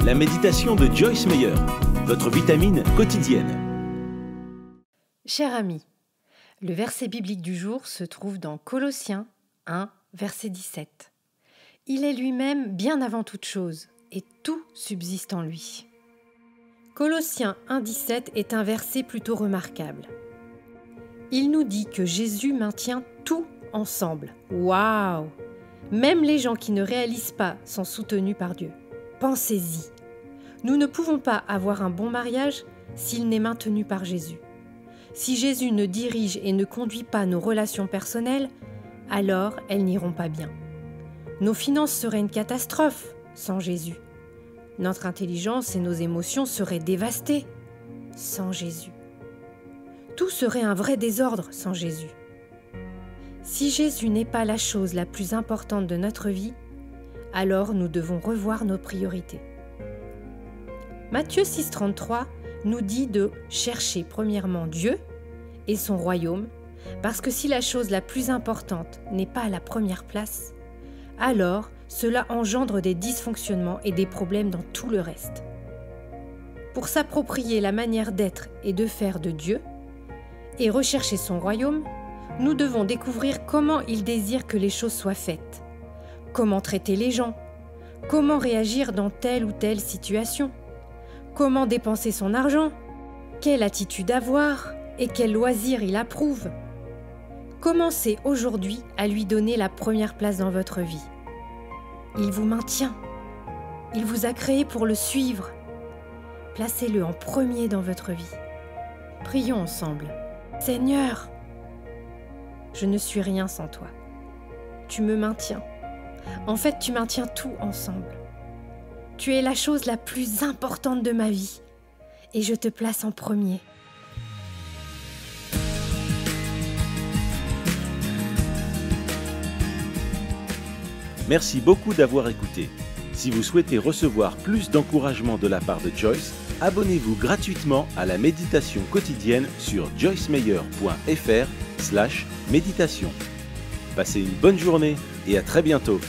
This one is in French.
la méditation de Joyce Meyer, votre vitamine quotidienne. Cher ami, le verset biblique du jour se trouve dans Colossiens 1, verset 17. Il est lui-même bien avant toute chose, et tout subsiste en lui. Colossiens 1, 17 est un verset plutôt remarquable. Il nous dit que Jésus maintient tout ensemble. Waouh! Même les gens qui ne réalisent pas sont soutenus par Dieu. Pensez-y. Nous ne pouvons pas avoir un bon mariage s'il n'est maintenu par Jésus. Si Jésus ne dirige et ne conduit pas nos relations personnelles, alors elles n'iront pas bien. Nos finances seraient une catastrophe sans Jésus. Notre intelligence et nos émotions seraient dévastées sans Jésus. Tout serait un vrai désordre sans Jésus. Si Jésus n'est pas la chose la plus importante de notre vie, alors nous devons revoir nos priorités. Matthieu 6,33 nous dit de chercher premièrement Dieu et son royaume, parce que si la chose la plus importante n'est pas à la première place, alors cela engendre des dysfonctionnements et des problèmes dans tout le reste. Pour s'approprier la manière d'être et de faire de Dieu, et rechercher son royaume, nous devons découvrir comment il désire que les choses soient faites, comment traiter les gens, comment réagir dans telle ou telle situation, comment dépenser son argent, quelle attitude avoir et quel loisir il approuve. Commencez aujourd'hui à lui donner la première place dans votre vie. Il vous maintient, il vous a créé pour le suivre. Placez-le en premier dans votre vie. Prions ensemble. Seigneur, je ne suis rien sans toi. Tu me maintiens. En fait, tu maintiens tout ensemble. Tu es la chose la plus importante de ma vie et je te place en premier. Merci beaucoup d'avoir écouté. Si vous souhaitez recevoir plus d'encouragement de la part de Joyce, abonnez-vous gratuitement à la méditation quotidienne sur joycemeyer.fr/méditation. Passez une bonne journée et à très bientôt.